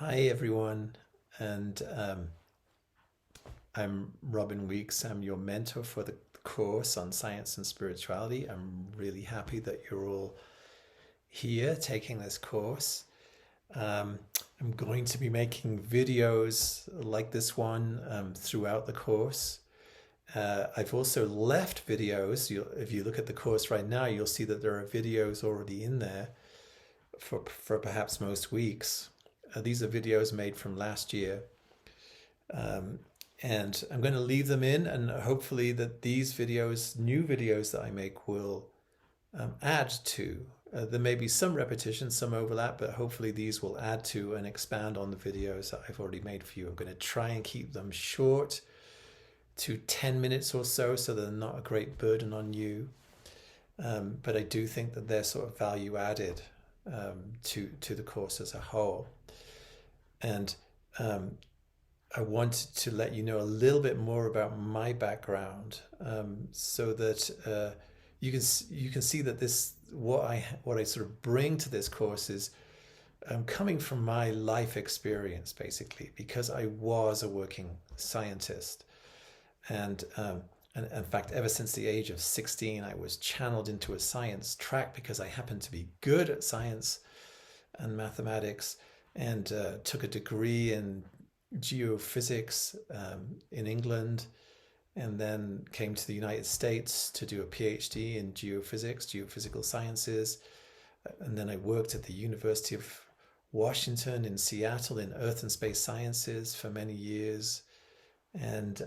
Hi everyone, and I'm Robin Weeks. I'm your mentor for the course on science and spirituality. I'm really happy that you're all here taking this course. Um, I'm going to be making videos like this one throughout the course. I've also left videos. If you look at the course right now, you'll see that there are videos already in there for perhaps most weeks. These are videos made from last year. Um, and I'm going to leave them in, and hopefully that these videos, new videos that I make, will add to. There may be some repetition, some overlap, but hopefully these will add to and expand on the videos that I've already made for you. I'm going to try and keep them short to 10 minutes or so they're not a great burden on you. But I do think that they're sort of value added to the course as a whole. And I wanted to let you know a little bit more about my background, so that you can see that this what I sort of bring to this course is coming from my life experience, basically, because I was a working scientist, and in fact, ever since the age of 16, I was channeled into a science track because I happened to be good at science and mathematics, and took a degree in geophysics in England, and then came to the United States to do a PhD in geophysics, geophysical sciences. And then I worked at the University of Washington in Seattle in Earth and Space Sciences for many years. And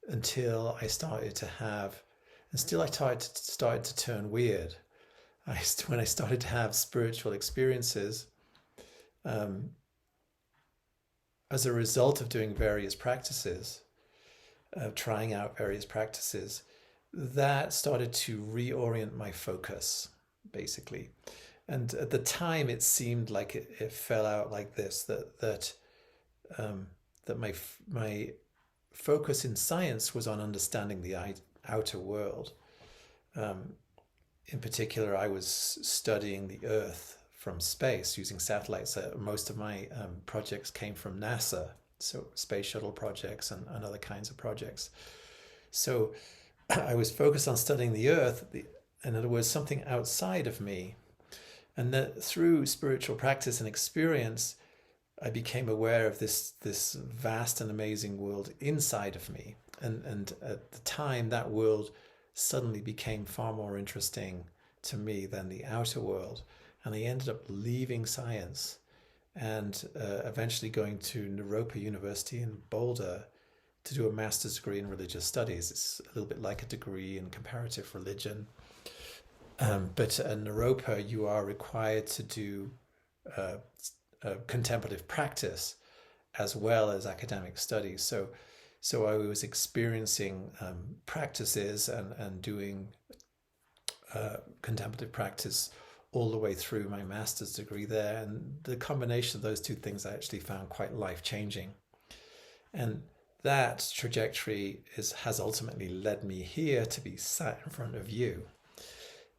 until I started to have, and still I started to turn weird. When I started to have spiritual experiences, um, as a result of doing various practices, trying out various practices, that started to reorient my focus, basically. And at the time, it seemed like it fell out like this: that my focus in science was on understanding the outer world. Um, in particular, I was studying the Earth from space using satellites. Most of my projects came from NASA, so space shuttle projects and other kinds of projects. So I was focused on studying the Earth, in other words, something outside of me. And that through spiritual practice and experience, I became aware of this vast and amazing world inside of me. And at the time, that world suddenly became far more interesting to me than the outer world. And I ended up leaving science and eventually going to Naropa University in Boulder to do a master's degree in religious studies. It's a little bit like a degree in comparative religion. But at Naropa, you are required to do uh, contemplative practice as well as academic studies. So I was experiencing practices and doing contemplative practice all the way through my master's degree there. And the combination of those two things I actually found quite life changing. And that trajectory has ultimately led me here to be sat in front of you.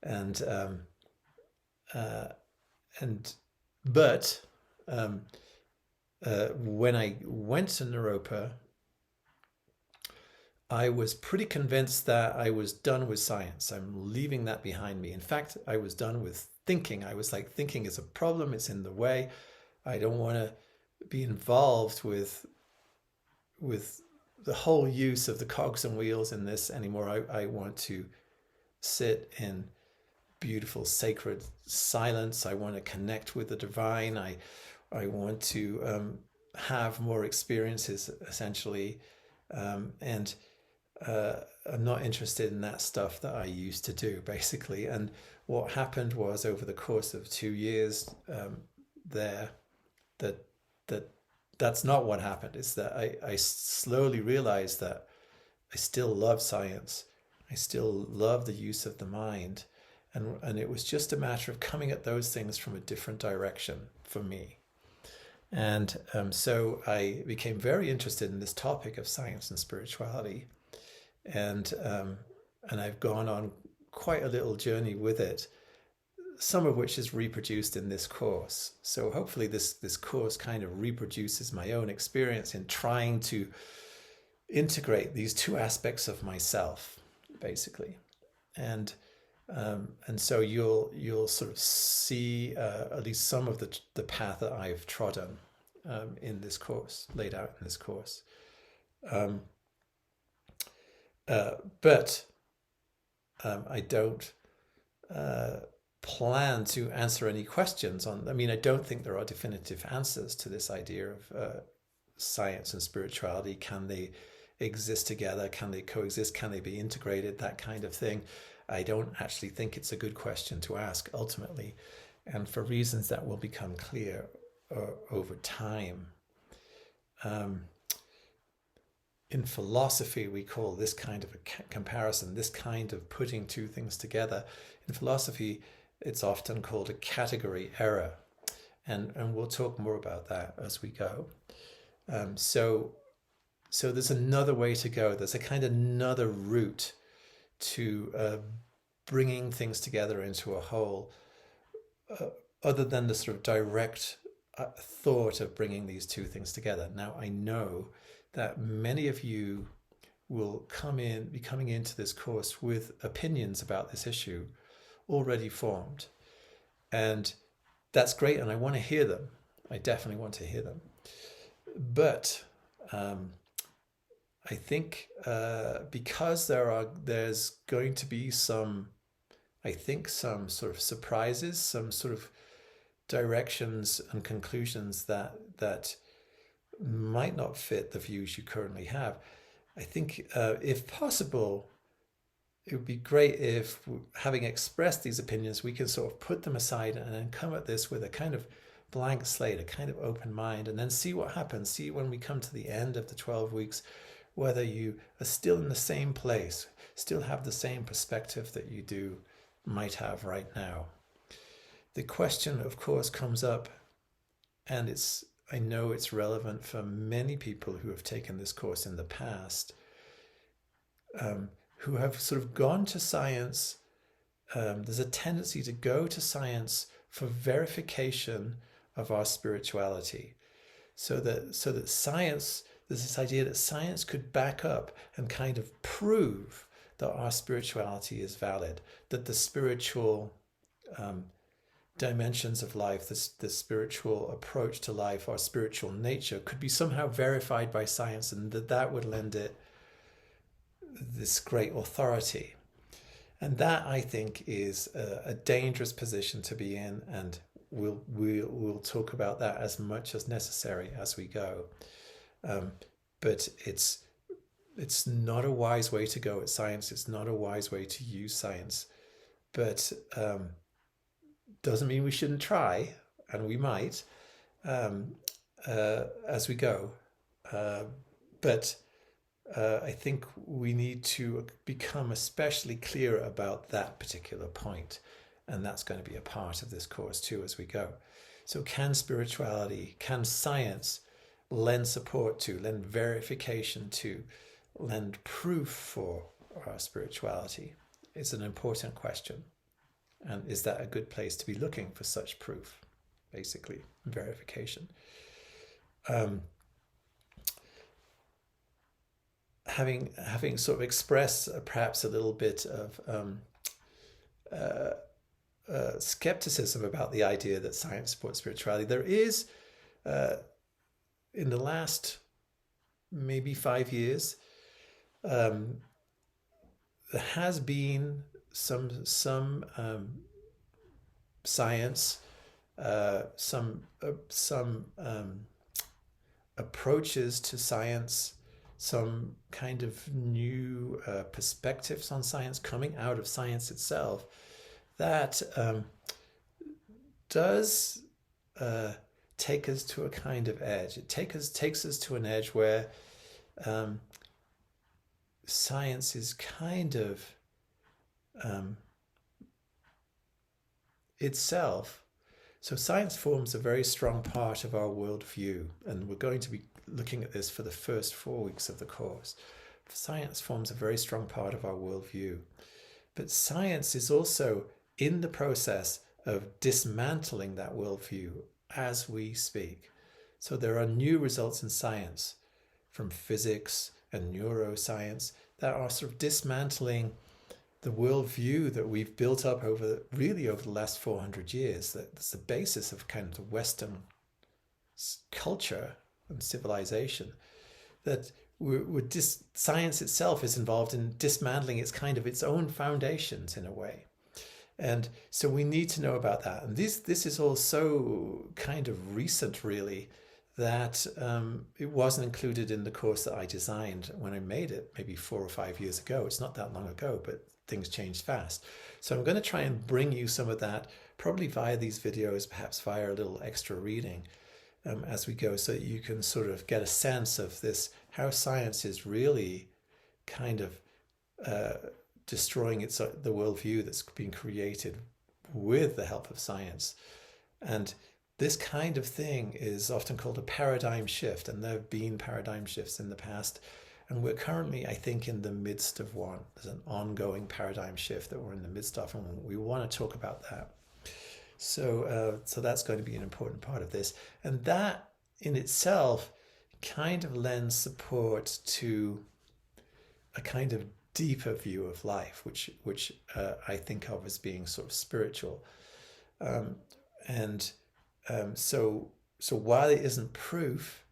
And uh, and but when I went to Naropa, I was pretty convinced that I was done with science. I'm leaving that behind me. In fact, I was done with thinking. I was like, thinking is a problem, it's in the way. I don't want to be involved with the whole use of the cogs and wheels in this anymore. I want to sit in beautiful sacred silence. I want to connect with the divine. I want to have more experiences, essentially. And I'm not interested in that stuff that I used to do, basically. And what happened was, over the course of 2 years there, that that that's not what happened. It's that I slowly realized that I still love science. I still love the use of the mind. And it was just a matter of coming at those things from a different direction for me. And so I became very interested in this topic of science and spirituality, and I've gone on quite a little journey with it some of which is reproduced in this course. So hopefully this course kind of reproduces my own experience in trying to integrate these two aspects of myself, basically. And so you'll sort of see at least some of the path that I've trodden in this course, laid out in this course. But I don't plan to answer any questions on. I mean, I don't think there are definitive answers to this idea of science and spirituality. Can they exist together? Can they coexist? Can they be integrated? That kind of thing. I don't actually think it's a good question to ask ultimately, and for reasons that will become clear over time. In philosophy, we call this kind of a comparison, this kind of putting two things together. In philosophy, it's often called a category error, and we'll talk more about that as we go. So there's another way to go. There's a kind of another route to bringing things together into a whole, other than the sort of direct thought of bringing these two things together. Now, I know that many of you will be coming into this course with opinions about this issue already formed. And that's great, and I want to hear them. I definitely want to hear them. But I think because there's going to be some sort of surprises, some sort of directions and conclusions that might not fit the views you currently have. I think if possible, it would be great if, having expressed these opinions, we can sort of put them aside and then come at this with a kind of blank slate, a kind of open mind, and then see what happens. See when we come to the end of the 12 weeks, whether you are still in the same place, still have the same perspective that you might have right now. The question, of course, comes up, and I know it's relevant for many people who have taken this course in the past, who have sort of gone to science. There's a tendency to go to science for verification of our spirituality, so that science, there's this idea that science could back up and kind of prove that our spirituality is valid, that the spiritual dimensions of life, the spiritual approach to life, our spiritual nature could be somehow verified by science, and that would lend it this great authority. And that, I think, is a dangerous position to be in, and we'll talk about that as much as necessary as we go. But it's not a wise way to go at science. It's not a wise way to use science. But doesn't mean we shouldn't try, and we might as we go. But I think we need to become especially clear about that particular point, and that's going to be a part of this course too as we go. So can spirituality, can science lend support to, lend verification to, lend proof for our spirituality? It's an important question. And is that a good place to be looking for such proof, basically, verification? Having sort of expressed perhaps a little bit of skepticism about the idea that science supports spirituality, there is, in the last maybe 5 years, there has been some science, some approaches to science, some kind of new perspectives on science coming out of science itself that does take us to a kind of edge. It takes us to an edge where science is kind of itself. So science forms a very strong part of our worldview, and we're going to be looking at this for the first 4 weeks of the course. Science forms a very strong part of our worldview, but science is also in the process of dismantling that worldview as we speak. So there are new results in science from physics and neuroscience that are sort of dismantling the worldview that we've built up over the last 400 years. That's the basis of kind of the Western culture and civilization. That science itself is involved in dismantling its own foundations in a way. And so we need to know about that. And this is all so kind of recent, really, that it wasn't included in the course that I designed when I made it, maybe 4 or 5 years ago. It's not that long ago, but things changed fast. So I'm going to try and bring you some of that, probably via these videos, perhaps via a little extra reading as we go, so that you can sort of get a sense of this, how science is really kind of destroying the worldview that's been created with the help of science. And this kind of thing is often called a paradigm shift, and there have been paradigm shifts in the past. And we're currently, I think, in the midst of one. There's an ongoing paradigm shift that we're in the midst of, and we want to talk about that. So that's going to be an important part of this. And that in itself kind of lends support to a kind of deeper view of life, which I think of as being sort of spiritual. So while it isn't proof,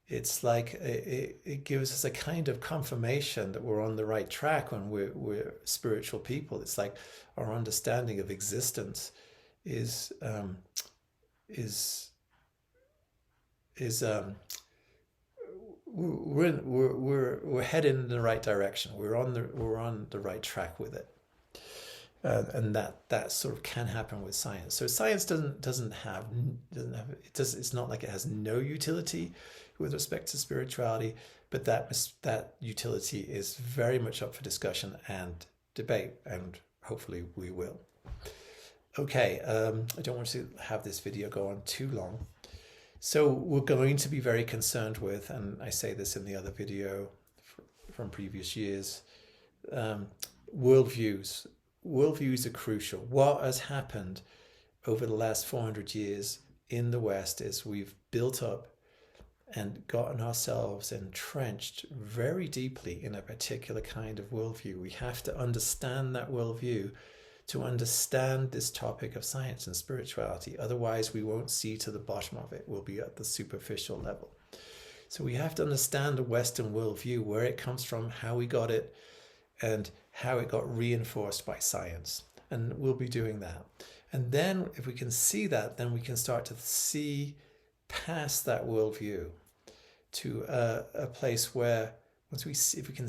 it's like it gives us a kind of confirmation that we're on the right track when we're spiritual people. It's like our understanding of existence is we're headed in the right direction. We're on the right track with it. And that sort of can happen with science. So science it's not like it has no utility with respect to spirituality, but that utility is very much up for discussion and debate, and hopefully we will. Okay, I don't want to have this video go on too long. So we're going to be very concerned with, and I say this in the other video from previous years, worldviews. Worldviews are crucial. What has happened over the last 400 years in the West is we've built up and gotten ourselves entrenched very deeply in a particular kind of worldview. We have to understand that worldview to understand this topic of science and spirituality. Otherwise, we won't see to the bottom of it. We'll be at the superficial level. So we have to understand the Western worldview, where it comes from, how we got it, and how it got reinforced by science. And we'll be doing that. And then if we can see that, then we can start to see past that worldview to a place where if we can,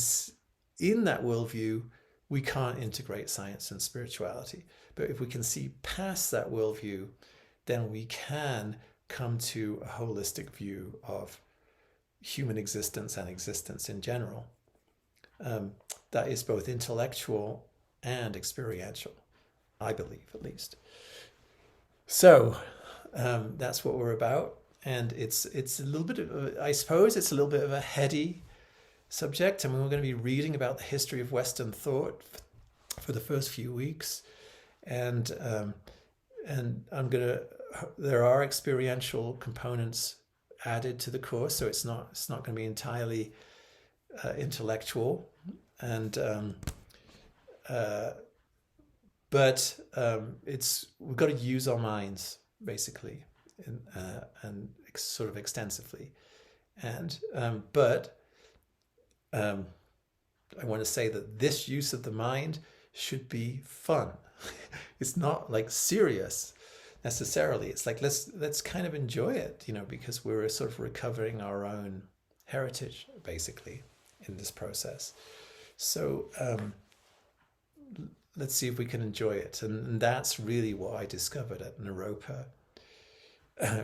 in that worldview, we can't integrate science and spirituality. But if we can see past that worldview, then we can come to a holistic view of human existence and existence in general. That is both intellectual and experiential, I believe, at least. So that's what we're about. And it's a little bit of, I suppose it's a little bit of a heady subject. I mean, we're going to be reading about the history of Western thought for the first few weeks. And there are experiential components added to the course. So it's not going to be entirely intellectual. But we've got to use our minds basically, and sort of extensively, but I want to say that this use of the mind should be fun. It's not like serious necessarily. It's like let's kind of enjoy it, because we're sort of recovering our own heritage basically in this process. So let's see if we can enjoy it. And that's really what I discovered at Naropa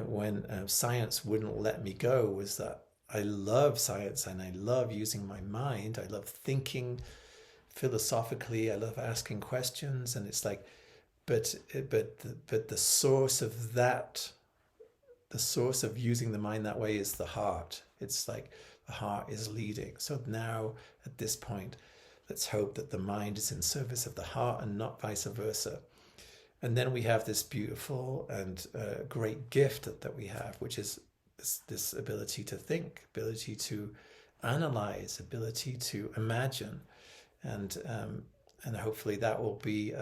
when science wouldn't let me go, was that I love science and I love using my mind. I love thinking philosophically. I love asking questions. And it's like, but the source of that, the source of using the mind that way is the heart. It's like the heart is leading. So now at this point, let's hope that the mind is in service of the heart and not vice versa. And then we have this beautiful and great gift that we have, which is this ability to think, ability to analyze, ability to imagine, and hopefully that will be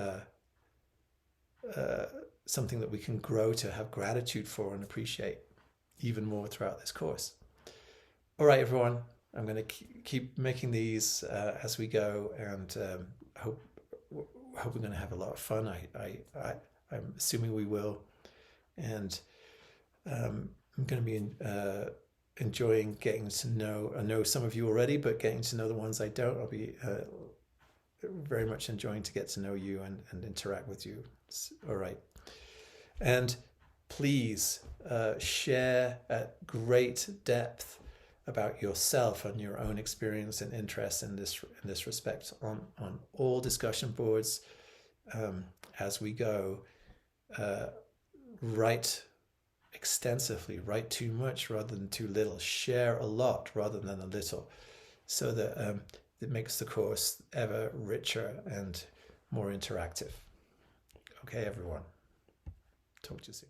something that we can grow to have gratitude for and appreciate even more throughout this course. All right, everyone, I'm going to keep making these as we go, and hope we're going to have a lot of fun. I'm assuming we will, and I'm going to be enjoying getting to know. I know some of you already, but getting to know the ones I don't, I'll be very much enjoying to get to know you and interact with you. All right, and please share at great depth about yourself and your own experience and interest in this respect on all discussion boards as we go. Write extensively, write too much rather than too little, share a lot rather than a little, so that it makes the course ever richer and more interactive. Okay, everyone, talk to you soon.